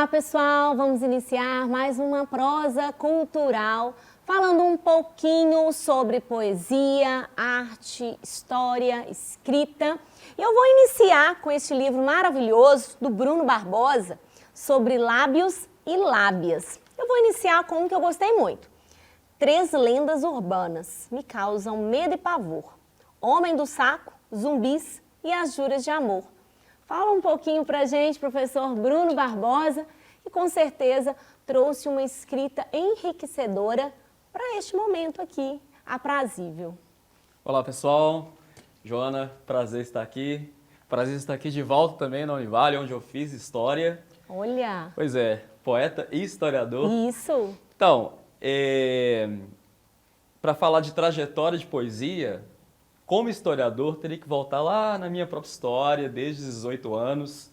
Olá, pessoal! Vamos iniciar mais uma prosa cultural, falando um pouquinho sobre poesia, arte, história, escrita. E eu vou iniciar com este livro maravilhoso do Bruno Barbosa, sobre lábios e lábias. Eu vou iniciar com um que eu gostei muito. 3 lendas urbanas me causam medo e pavor. Homem do saco, zumbis e as juras de amor. Fala um pouquinho pra gente, professor Bruno Barbosa, que com certeza trouxe uma escrita enriquecedora para este momento aqui, aprazível. Olá, pessoal. Joana, prazer estar aqui. Prazer estar aqui de volta também na Univale, onde eu fiz história. Olha! Pois é, poeta e historiador. Isso! Então, para falar de trajetória de poesia, como historiador, teria que voltar lá na minha própria história, desde os 18 anos.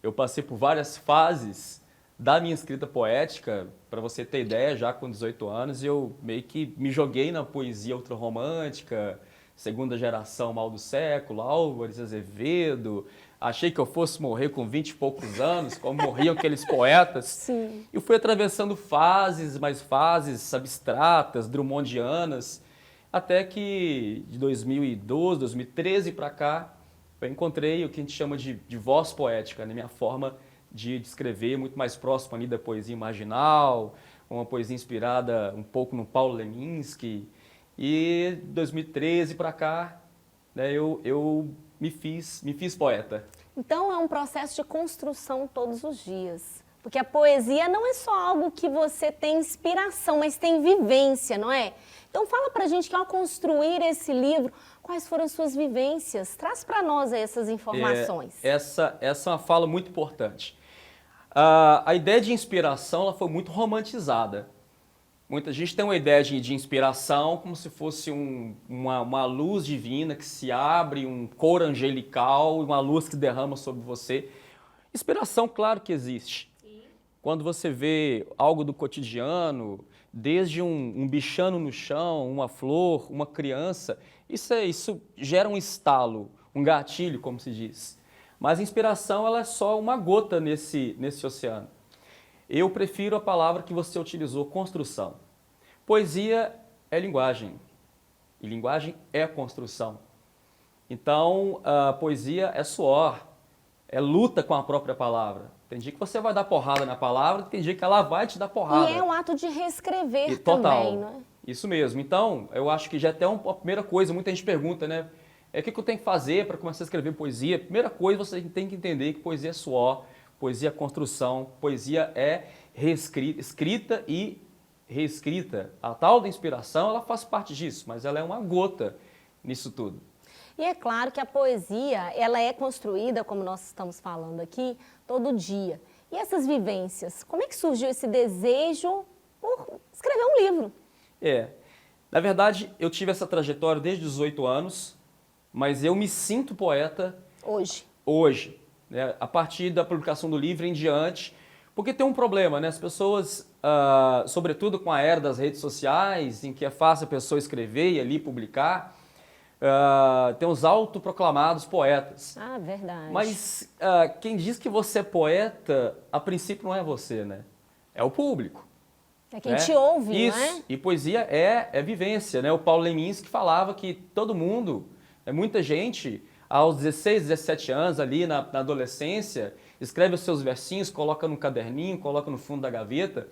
Eu passei por várias fases da minha escrita poética. Para você ter ideia, já com 18 anos, eu meio que me joguei na poesia ultrarromântica, segunda geração Mal do Século, Álvares, Azevedo. Achei que eu fosse morrer com 20 e poucos anos, como morriam aqueles poetas. Sim. E fui atravessando fases, mais fases abstratas, drummondianas, até que de 2012, 2013 para cá, eu encontrei o que a gente chama de voz poética, né? Minha forma de escrever, muito mais próxima ali da poesia marginal, uma poesia inspirada um pouco no Paulo Leminski. E de 2013 para cá, né, eu me fiz poeta. Então é um processo de construção todos os dias. Porque a poesia não é só algo que você tem inspiração, mas tem vivência, não é? Então fala pra gente que ao construir esse livro, quais foram as suas vivências? Traz para nós aí essas informações. Essa é uma fala muito importante. A ideia de inspiração ela foi muito romantizada. Muita gente tem uma ideia de inspiração como se fosse uma luz divina que se abre, um cor angelical, uma luz que derrama sobre você. Inspiração, claro que existe. Quando você vê algo do cotidiano, desde um bichano no chão, uma flor, uma criança, isso gera um estalo, um gatilho, como se diz. Mas a inspiração ela é só uma gota nesse oceano. Eu prefiro a palavra que você utilizou, construção. Poesia é linguagem, e linguagem é construção. Então, a poesia é suor, é luta com a própria palavra. Tem dia que você vai dar porrada na palavra, tem dia que ela vai te dar porrada. E é um ato de reescrever Total, também, não é? Isso mesmo. Então, eu acho que já é até a primeira coisa, muita gente pergunta, né? O que eu tenho que fazer para começar a escrever poesia? Primeira coisa, você tem que entender que poesia é suor, poesia é construção, poesia é escrita e reescrita. A tal da inspiração, ela faz parte disso, mas ela é uma gota nisso tudo. E é claro que a poesia, ela é construída, como nós estamos falando aqui, todo dia. E essas vivências, como é que surgiu esse desejo por escrever um livro? Na verdade, eu tive essa trajetória desde os 18 anos, mas eu me sinto poeta hoje, né? A partir da publicação do livro em diante, porque tem um problema, né? As pessoas, sobretudo com a era das redes sociais, em que é fácil a pessoa escrever e ali publicar, tem os autoproclamados poetas. Ah, verdade. Mas quem diz que você é poeta, a princípio não é você, né? É o público. É quem te ouve, Isso. não é? E poesia é vivência, né? O Paulo Leminski falava que todo mundo, muita gente, aos 16, 17 anos, ali na adolescência, escreve os seus versinhos, coloca no caderninho, coloca no fundo da gaveta.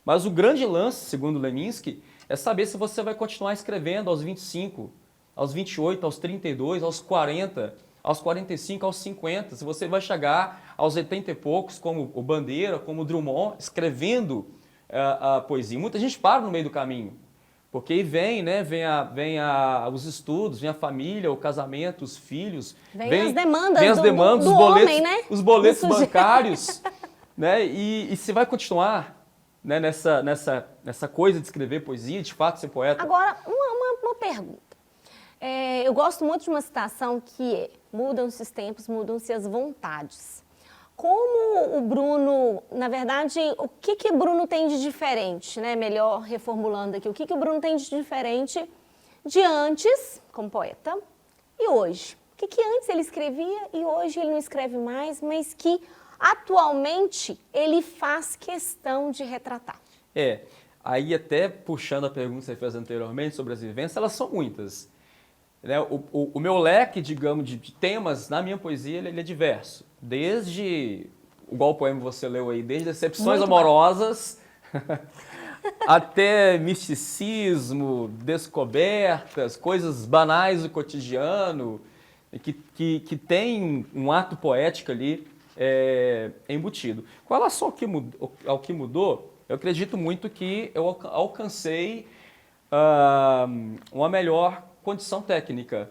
Mas o grande lance, segundo Leminski, é saber se você vai continuar escrevendo aos 25, aos 28, aos 32, aos 40, aos 45, aos 50. Se você vai chegar aos 80 e poucos, como o Bandeira, como o Drummond, escrevendo a poesia. Muita gente para no meio do caminho, porque aí vem, né, vem os estudos, vem a família, o casamento, os filhos. Vem as demandas do os boletos, homem, né? os boletos bancários. Né? E se vai continuar, né, nessa coisa de escrever poesia, de fato ser poeta. Agora, uma pergunta. Eu gosto muito de uma citação que é: mudam-se os tempos, mudam-se as vontades. Como o Bruno, na verdade, o que Bruno tem de diferente, né? Melhor reformulando aqui, o que o Bruno tem de diferente de antes, como poeta, e hoje? O que antes ele escrevia e hoje ele não escreve mais, mas que atualmente ele faz questão de retratar? Aí até puxando a pergunta que você fez anteriormente sobre as vivências, elas são muitas. Né? O meu leque, digamos, de temas na minha poesia, ele é diverso. Desde, igual o poema que você leu aí, desde decepções amorosas até misticismo, descobertas, coisas banais do cotidiano, que tem um ato poético ali embutido. Com relação ao que mudou, eu acredito muito que eu alcancei uma melhor condição técnica.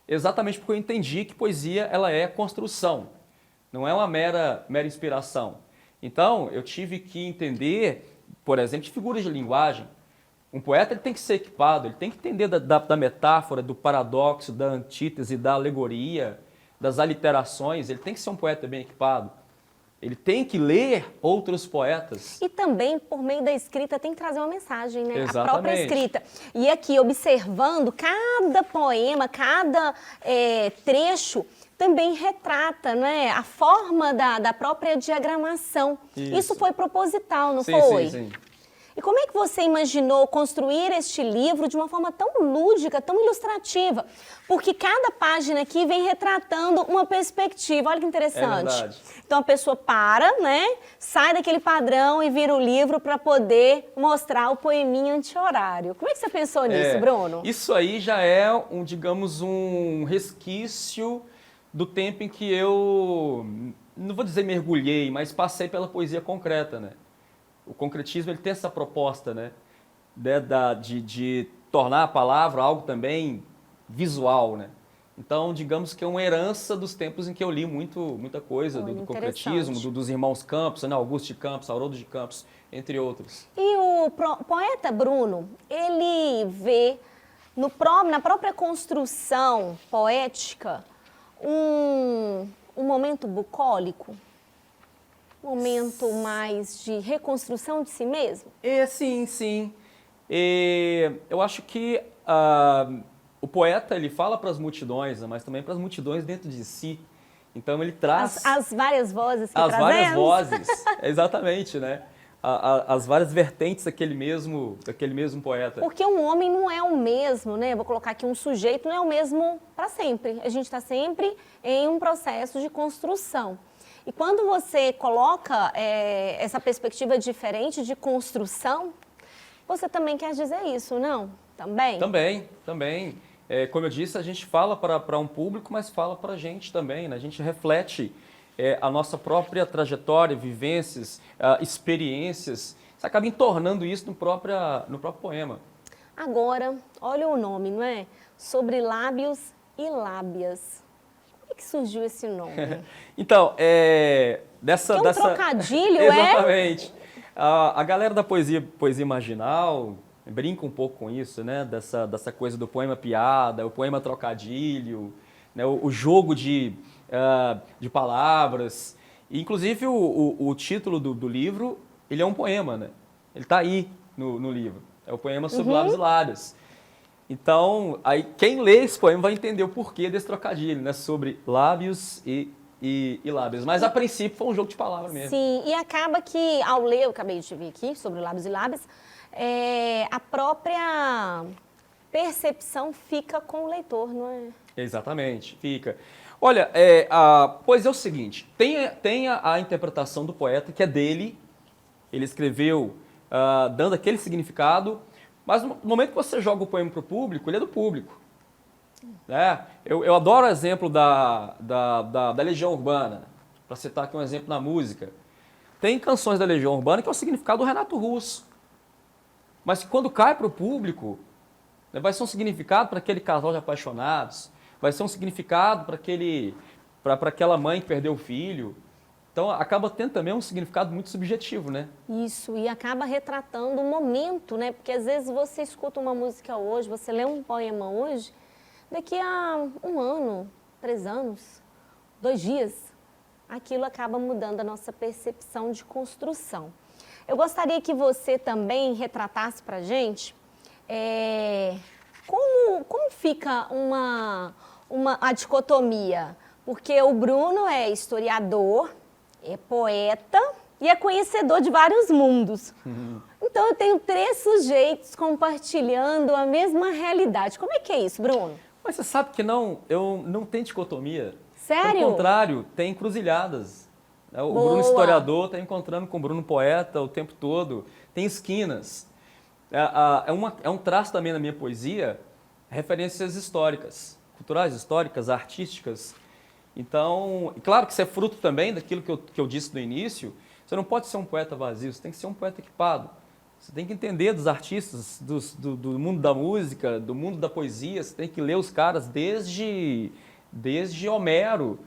Exatamente porque eu entendi que poesia ela é construção, não é uma mera inspiração. Então, eu tive que entender, por exemplo, de figuras de linguagem. Um poeta ele tem que ser equipado, ele tem que entender da metáfora, do paradoxo, da antítese, da alegoria, das aliterações. Ele tem que ser um poeta bem equipado. Ele tem que ler outros poetas. E também, por meio da escrita, tem que trazer uma mensagem, né? Exatamente. A própria escrita. E aqui, observando, cada poema, cada trecho também retrata, né, a forma da própria diagramação. Isso foi proposital, não foi? Sim. E como é que você imaginou construir este livro de uma forma tão lúdica, tão ilustrativa? Porque cada página aqui vem retratando uma perspectiva. Olha que interessante. É verdade. Então a pessoa para, né? Sai daquele padrão e vira o livro para poder mostrar o poeminha anti-horário. Como é que você pensou nisso, Bruno? Isso aí já é digamos, um resquício do tempo em que eu, não vou dizer mergulhei, mas passei pela poesia concreta, né? O concretismo ele tem essa proposta, né? De tornar a palavra algo também visual, né? Então, digamos que é uma herança dos tempos em que eu li muita coisa do concretismo, dos irmãos Campos, né? Augusto de Campos, Haroldo de Campos, entre outros. E o poeta Bruno, ele vê na própria construção poética um momento bucólico? Um momento mais de reconstrução de si mesmo? Sim. Eu acho que o poeta ele fala para as multidões, né, mas também para as multidões dentro de si. Então ele traz as várias vozes que as trazemos. várias vozes, exatamente, né? As várias vertentes daquele mesmo poeta. Porque um homem não é o mesmo, né? Vou colocar aqui um sujeito não é o mesmo para sempre. A gente está sempre em um processo de construção. E quando você coloca essa perspectiva diferente de construção, você também quer dizer isso, não? Também. Como eu disse, a gente fala para um público, mas fala para a gente também, né? A gente reflete a nossa própria trajetória, vivências, experiências. Você acaba entornando isso no próprio poema. Agora, olha o nome, não é? Sobre lábios e lábias. Como é que surgiu esse nome? Então, dessa... Que é um trocadilho, Exatamente. A galera da poesia marginal brinca um pouco com isso, né? Dessa coisa do poema piada, o poema trocadilho, né? O jogo de palavras. E, inclusive, o título do livro, ele é um poema, né? Ele está aí no livro. É o poema sobre lábios e lábios. Então, aí quem lê esse poema vai entender o porquê desse trocadilho, né? Sobre lábios e lábios. Mas, a princípio, foi um jogo de palavras mesmo. Sim, e acaba que, ao ler, eu acabei de ver aqui, sobre lábios e lábios, a própria percepção fica com o leitor, não é? Exatamente, fica. Olha, pois é o seguinte, tem a interpretação do poeta, que é dele, ele escreveu dando aquele significado, mas no momento que você joga o poema para o público, ele é do público. Né? Eu adoro o exemplo da Legião Urbana, para citar aqui um exemplo na música. Tem canções da Legião Urbana que é o significado do Renato Russo, mas quando cai para o público, vai ser um significado para aquele casal de apaixonados, vai ser um significado para aquela mãe que perdeu o filho. Então, acaba tendo também um significado muito subjetivo, né? Isso, e acaba retratando o momento, né? Porque às vezes você escuta uma música hoje, você lê um poema hoje, daqui a 1 ano, 3 anos, 2 dias, aquilo acaba mudando a nossa percepção de construção. Eu gostaria que você também retratasse para a gente como fica a dicotomia, porque o Bruno é historiador, é poeta e é conhecedor de vários mundos. Então eu tenho 3 sujeitos compartilhando a mesma realidade. Como é que é isso, Bruno? Mas você sabe que eu não tenho dicotomia. Sério? Pelo contrário, tem encruzilhadas. O Boa. Bruno historiador está encontrando com o Bruno poeta o tempo todo. Tem esquinas. É um traço também na minha poesia, referências históricas, culturais, históricas, artísticas. Então, claro que isso é fruto também daquilo que eu disse no início. Você não pode ser um poeta vazio, você tem que ser um poeta equipado. Você tem que entender dos artistas, do mundo da música, do mundo da poesia. Você tem que ler os caras desde Homero.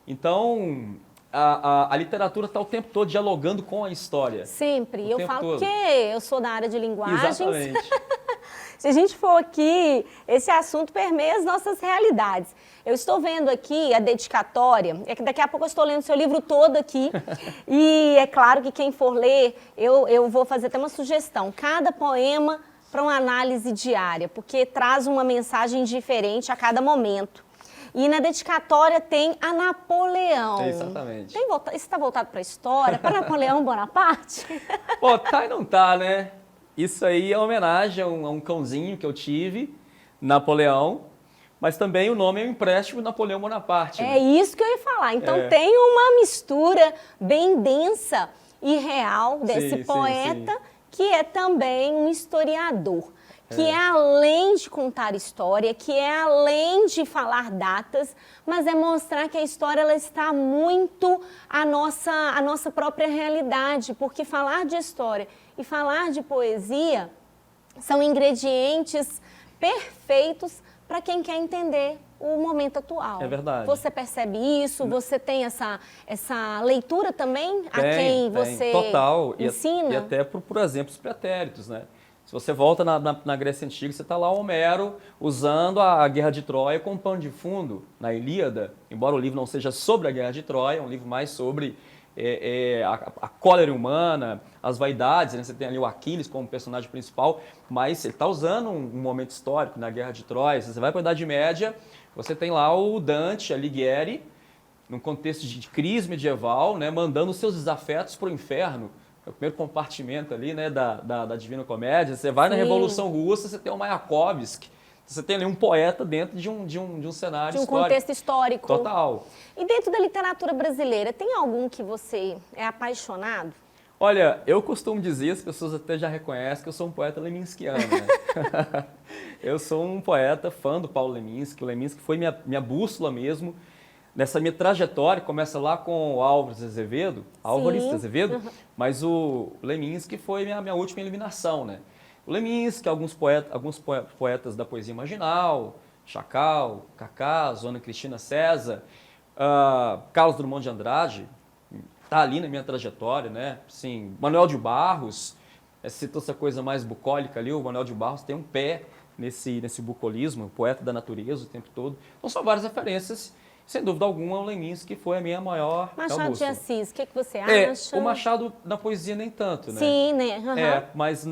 Então, a literatura está o tempo todo dialogando com a história. Sempre. Eu falo todo. que eu sou da área de linguagens. Exatamente. Se a gente for aqui, esse assunto permeia as nossas realidades. Eu estou vendo aqui a dedicatória, é que daqui a pouco eu estou lendo o seu livro todo aqui, e é claro que quem for ler, eu vou fazer até uma sugestão, cada poema para uma análise diária, porque traz uma mensagem diferente a cada momento. E na dedicatória tem a Napoleão. Exatamente. Isso está voltado para a história, para Napoleão Bonaparte? Pô, tá e não tá, né? Isso aí é homenagem a um cãozinho que eu tive, Napoleão, mas também o nome é um empréstimo Napoleão Bonaparte. É né? isso que eu ia falar. Então tem uma mistura bem densa e real desse poeta, que é também um historiador. Que é além de contar história, que é além de falar datas, mas é mostrar que a história ela está muito à nossa própria realidade, porque falar de história e falar de poesia são ingredientes perfeitos para quem quer entender o momento atual. É verdade. Você percebe isso? Você tem essa leitura também a quem você Total. ensina? E até por exemplos pretéritos, né? Se você volta na Grécia Antiga, você está lá Homero usando a Guerra de Troia como pano de fundo na Ilíada, embora o livro não seja sobre a Guerra de Troia, é um livro mais sobre a cólera humana, as vaidades, né? Você tem ali o Aquiles como personagem principal, mas ele está usando um momento histórico na Guerra de Troia. Se você vai para a Idade Média, você tem lá o Dante Alighieri, num contexto de crise medieval, né? Mandando os seus desafetos para o inferno. É o primeiro compartimento ali, né, da Divina Comédia. Você vai na Revolução Russa, você tem o Mayakovsky. Você tem ali um poeta dentro de um cenário histórico. De um contexto histórico. Total. E dentro da literatura brasileira, tem algum que você é apaixonado? Olha, eu costumo dizer, as pessoas até já reconhecem que eu sou um poeta leminskiano, né? Eu sou um poeta fã do Paulo Leminski. O Leminski foi minha bússola mesmo. Nessa minha trajetória, começa lá com o Álvares Azevedo, mas o Leminski foi minha última iluminação, né? O Leminski, alguns poetas da poesia marginal, Chacal, Cacá, Zona Cristina César, Carlos Drummond de Andrade, tá ali na minha trajetória, né? Assim, Manuel de Barros, citou essa coisa mais bucólica ali, o Manuel de Barros tem um pé nesse bucolismo, poeta da natureza o tempo todo. Então são várias referências. Sem dúvida alguma, o Leminski foi a minha maior Machado de Assis, o que você acha? O Machado na poesia nem tanto, né? Sim, né? Uhum. Mas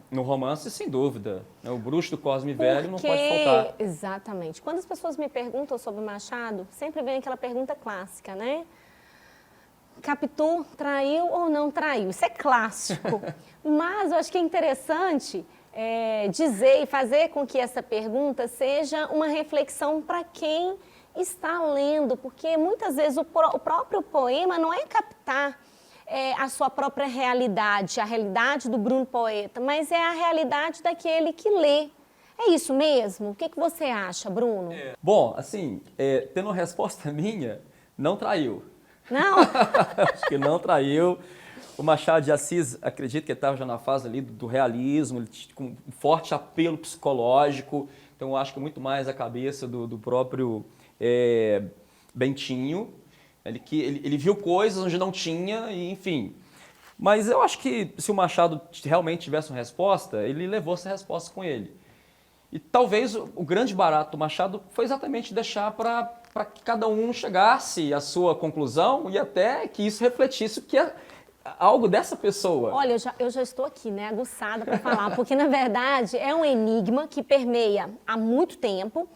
no romance, sem dúvida. O Bruxo do Cosme Velho não pode faltar. Exatamente. Quando as pessoas me perguntam sobre Machado, sempre vem aquela pergunta clássica, né? Capitu traiu ou não traiu? Isso é clássico. Mas eu acho que é interessante dizer e fazer com que essa pergunta seja uma reflexão para quem está lendo, porque muitas vezes o próprio poema não é captar a sua própria realidade, a realidade do Bruno poeta, mas é a realidade daquele que lê. É isso mesmo? O que você acha, Bruno? Bom, assim, tendo uma resposta minha, não traiu. Não? Acho que não traiu. O Machado de Assis, acredito que ele estava já na fase ali do realismo, com um forte apelo psicológico, então eu acho que muito mais a cabeça do próprio Bentinho. Ele viu coisas onde não tinha, e, enfim. Mas eu acho que se o Machado realmente tivesse uma resposta, ele levou essa resposta com ele. E talvez o grande barato do Machado foi exatamente deixar para que cada um chegasse à sua conclusão e até que isso refletisse o que algo dessa pessoa. Olha, eu já estou aqui, né, aguçada para falar, porque na verdade é um enigma que permeia há muito tempo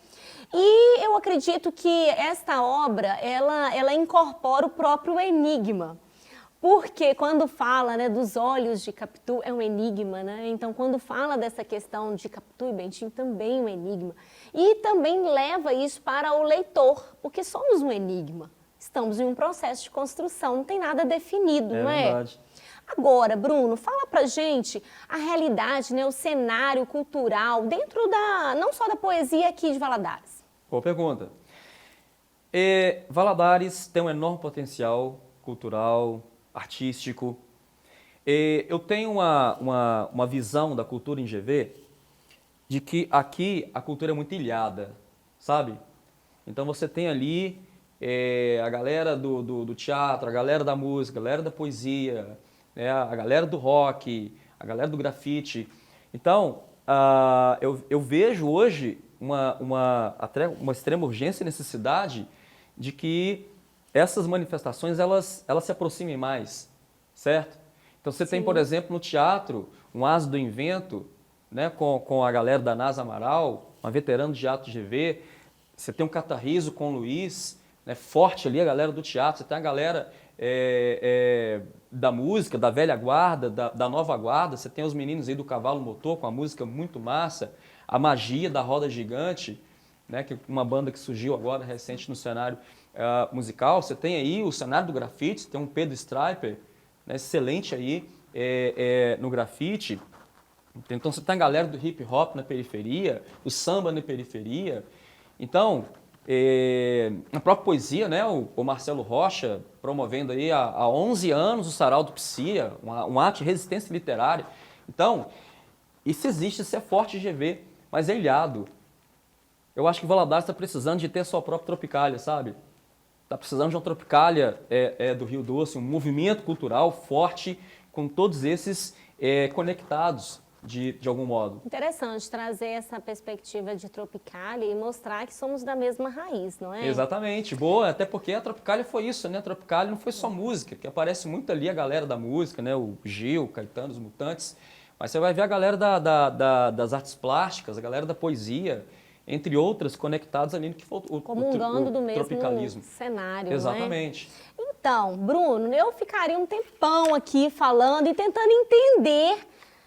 e eu acredito que esta obra, ela incorpora o próprio enigma. Porque quando fala, né, dos olhos de Capitu, é um enigma, né? Então, quando fala dessa questão de Capitu e Bentinho, também é um enigma. E também leva isso para o leitor, porque somos um enigma. Estamos em um processo de construção, não tem nada definido, não é? Verdade. Agora, Bruno, fala pra gente a realidade, né, o cenário cultural dentro não só da poesia aqui de Valadares. Boa pergunta. Valadares tem um enorme potencial cultural, artístico. Eu tenho uma visão da cultura em GV de que aqui a cultura é muito ilhada, sabe? Então você tem ali a galera do teatro, a galera da música, a galera da poesia, né, a galera do rock, a galera do grafite. Então, eu vejo hoje até uma extrema urgência e necessidade de que essas manifestações elas se aproximem mais, certo? Então você tem, por exemplo, no teatro, um Asa do Invento, né, com a galera da Nasa Amaral, uma veterana de teatro GV. Você tem um Catarriso com o Luiz, né, forte ali a galera do teatro. Você tem a galera da música, da velha guarda, da nova guarda. Você tem os meninos aí do Cavalo Motor com a música muito massa, a Magia da Roda Gigante, né, que é uma banda que surgiu agora recente no cenário musical. Você tem aí o cenário do grafite, você tem um Pedro Striper, né, excelente aí no grafite. Então você tem a galera do hip hop na periferia, o samba na periferia. Então, a própria poesia, né, o Marcelo Rocha promovendo aí há 11 anos o Sarau do Psia, um ato de resistência literária. Então, isso existe, isso é forte de GV, mas é ilhado. Eu acho que Valadares está precisando de ter a sua própria Tropicália, sabe? Está precisando de uma Tropicália do Rio Doce, um movimento cultural forte com todos esses conectados de algum modo. Interessante trazer essa perspectiva de Tropicália e mostrar que somos da mesma raiz, não é? Exatamente, boa, até porque a Tropicália foi isso, né? A Tropicália não foi só música, que aparece muito ali a galera da música, né? O Gil, o Caetano, os Mutantes, mas você vai ver a galera das artes plásticas, a galera da poesia, entre outras, conectados ali no que foi comungando do mesmo tropicalismo. Cenário, exatamente. Não é? Então, Bruno, eu ficaria um tempão aqui falando e tentando entender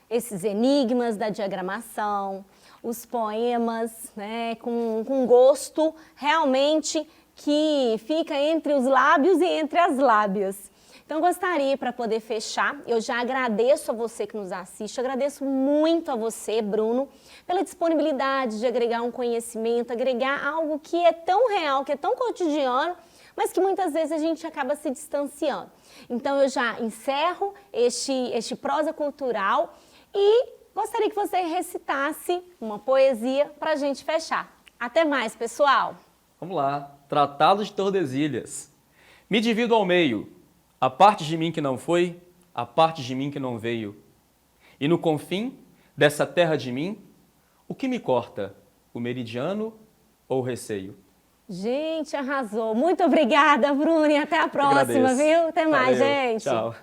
esses enigmas da diagramação, os poemas, né, com gosto realmente que fica entre os lábios e entre as lábias. Então, eu gostaria, para poder fechar, eu já agradeço a você que nos assiste, agradeço muito a você, Bruno, pela disponibilidade de agregar um conhecimento, agregar algo que é tão real, que é tão cotidiano, mas que muitas vezes a gente acaba se distanciando. Então, eu já encerro este prosa cultural e gostaria que você recitasse uma poesia para a gente fechar. Até mais, pessoal! Vamos lá. Tratado de Tordesilhas. Me divido ao meio. A parte de mim que não foi, a parte de mim que não veio. E no confim dessa terra de mim, o que me corta? O meridiano ou o receio? Gente, arrasou. Muito obrigada, Bruno, e até a próxima, agradeço. viu? Até mais, Valeu. gente. Tchau.